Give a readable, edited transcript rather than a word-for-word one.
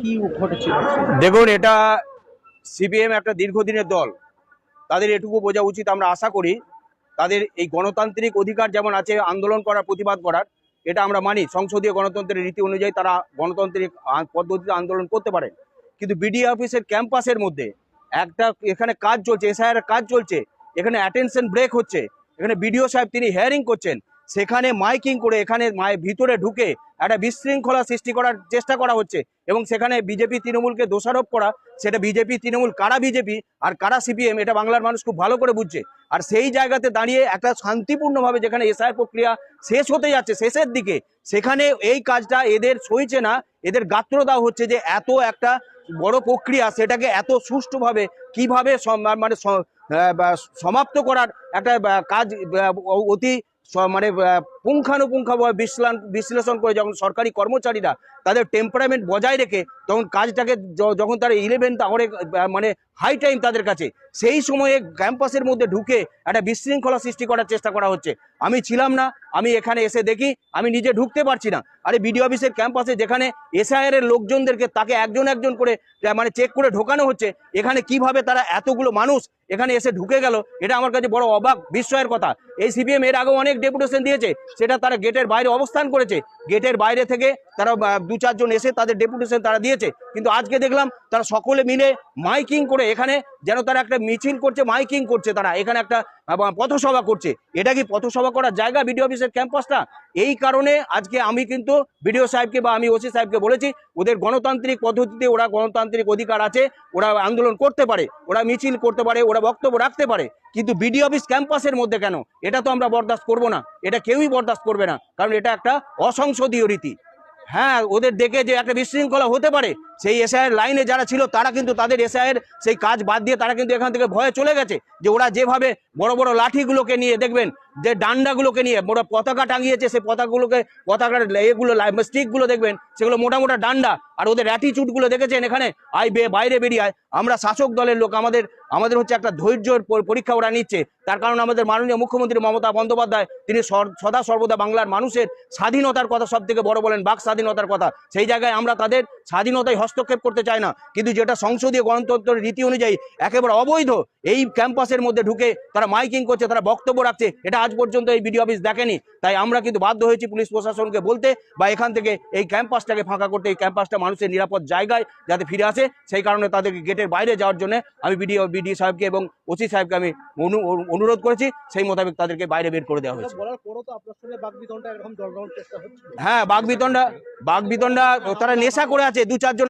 কি ঘটেছিল? দেখুন, এটা সিপিএম একটা দীর্ঘদিনের দল। তাদের এটুকু বোঝা উচিত, আমরা আশা করি তাদের এই গণতান্ত্রিক অধিকার যেমন আছে আন্দোলন করার, প্রতিবাদ করার, এটা আমরা মানি। সংসদীয় গণতন্ত্রের রীতি অনুযায়ী তারা গণতান্ত্রিক পদ্ধতিতে আন্দোলন করতে পারেন। কিন্তু বিডিও অফিসের ক্যাম্পাসের মধ্যে একটা এখানে কাজ চলছে, এসআইআর কাজ চলছে, এখানে অ্যাটেনশন ব্রেক হচ্ছে, এখানে বিডিও সাহেব তিনি হিয়ারিং করছেন, সেখানে মাইকিং করে এখানে ভিতরে ঢুকে একটা বিশৃঙ্খলা সৃষ্টি করার চেষ্টা করা হচ্ছে এবং সেখানে বিজেপি তৃণমূলকে দোষারোপ করা। সেটা বিজেপি তৃণমূল কারা বিজেপি আর কারা সিপিএম এটা বাংলার মানুষ খুব ভালো করে বুঝছে। আর সেই জায়গাতে দাঁড়িয়ে একটা শান্তিপূর্ণভাবে যেখানে এসআইআর প্রক্রিয়া শেষ হতে যাচ্ছে, শেষের দিকে, সেখানে এই কাজটা এদের সইছে না। এদের গাত্র দেওয়া হচ্ছে যে এত একটা বড় প্রক্রিয়া সেটাকে এত সুষ্ঠুভাবে কিভাবে মানে সমাপ্ত করার একটা কাজ অতি মানে পুঙ্খানুপুঙ্খভাবে বিশ্লেষণ করে যখন সরকারি কর্মচারীরা তাদের টেম্পারামেন্ট বজায় রেখে তখন কাজটাকে যখন তারা 11 আওয়ারে মানে হাই টাইম তাদের কাছে, সেই সময়ে ক্যাম্পাসের মধ্যে ঢুকে একটা বিশৃঙ্খলা সৃষ্টি করার চেষ্টা করা হচ্ছে। আমি ছিলাম না, আমি এখানে এসে দেখি, আমি নিজে ঢুকতে পারছি না। আরে বিডিও অফিসের ক্যাম্পাসে যেখানে এসআইআর এর লোকজনদেরকে তাকে একজন একজন করে মানে চেক করে ঢোকানো হচ্ছে, এখানে কিভাবে তারা এতগুলো মানুষ এখানে এসে ঢুকে গেল, এটা আমার কাছে বড় অবাক বিস্ময়ের কথা। এই সিপিএম এর আগেও অনেক ডেপুটেশন দিয়েছে, সেটা তারা গেটের বাইরে অবস্থান করেছে, গেটের বাইরে থেকে তারা 2-4 জন এসে তাদের ডেপুটেশন তারা দিয়েছে। কিন্তু আজকে দেখলাম তারা সকলে মিলে মাইকিং করে এখানে যেন তারা একটা মিছিল করছে, মাইকিং করছে, তারা এখানে একটা পথসভা করছে। এটা কি পথসভা করার জায়গা বিডিও অফিসের ক্যাম্পাসটা? এই কারণে আজকে আমি কিন্তু বিডিও সাহেবকে বা আমি ওসি সাহেবকে বলেছি, ওদের গণতান্ত্রিক পদ্ধতিতে ওরা গণতান্ত্রিক অধিকার আছে, ওরা আন্দোলন করতে পারে, ওরা মিছিল করতে পারে, ওরা বক্তব্য রাখতে পারে, কিন্তু বিডিও অফিস ক্যাম্পাসের মধ্যে কেন? এটা তো আমরা বরদাস্ত করব না, এটা কেউই বরদাস্ত করবে না, কারণ এটা একটা অসংসদীয় রীতি। হ্যাঁ, ওদের দেখে যে একটা বিশৃঙ্খলা হতে পারে, সেই এসআইয়ের লাইনে যারা ছিল তারা কিন্তু তাদের এসআইয়ের সেই কাজ বাদ দিয়ে তারা কিন্তু এখান থেকে ভয়ে চলে গেছে। যে ওরা যেভাবে বড় বড় লাঠিগুলোকে নিয়ে, দেখবেন যে ডান্ডাগুলোকে নিয়ে ওরা পতাকা টাঙিয়েছে, সেই পতাকার এগুলো স্টিকগুলো দেখবেন সেগুলো মোটা মোটা ডান্ডা। আর ওদের অ্যাটিচিউডগুলো দেখেছেন, এখানে বাইরে বেরিয়ে আয়। আমরা শাসক দলের লোক, আমাদের হচ্ছে একটা ধৈর্যের পরীক্ষা ওরা নিচ্ছে। তার কারণ আমাদের মাননীয় মুখ্যমন্ত্রী মমতা বন্দ্যোপাধ্যায় তিনি সদা সর্বদা বাংলার মানুষের স্বাধীনতার কথা সব থেকে বড় বলেন, বাক স্বাধীনতার কথা। সেই জায়গায় আমরা তাদের স্বাধীনতায় হস্তক্ষেপ করতে চাই না, কিন্তু যেটা সংসদীয় গণতন্ত্রের রীতি অনুযায়ী একেবারে অবৈধ, এই ক্যাম্পাসের মধ্যে ঢুকে তারা মাইকিং করছে, তারা বক্তব্য রাখছে, এটা আজ পর্যন্ত এই বিডিও অফিস দেখেনি। তাই আমরা কিন্তু বাধ্য হয়েছি পুলিশ প্রশাসনকে বলতে বা এখান থেকে এই ক্যাম্পাসটাকে ফাঁকা করতে, এই ক্যাম্পাসটা মানুষের নিরাপদ জায়গায় যাতে ফিরে আসে, সেই কারণে তাদেরকে গেটের বাইরে যাওয়ার জন্য আমি বিডি সাহেবকে এবং ওসি সাহেবকে আমি অনুরোধ করেছি, সেই মোতাবেক তাদেরকে বাইরে বের করে দেওয়া হয়েছে। হ্যাঁ, বাগবিতণ্ডা তারা নেশা করে আছে, 2-4 জন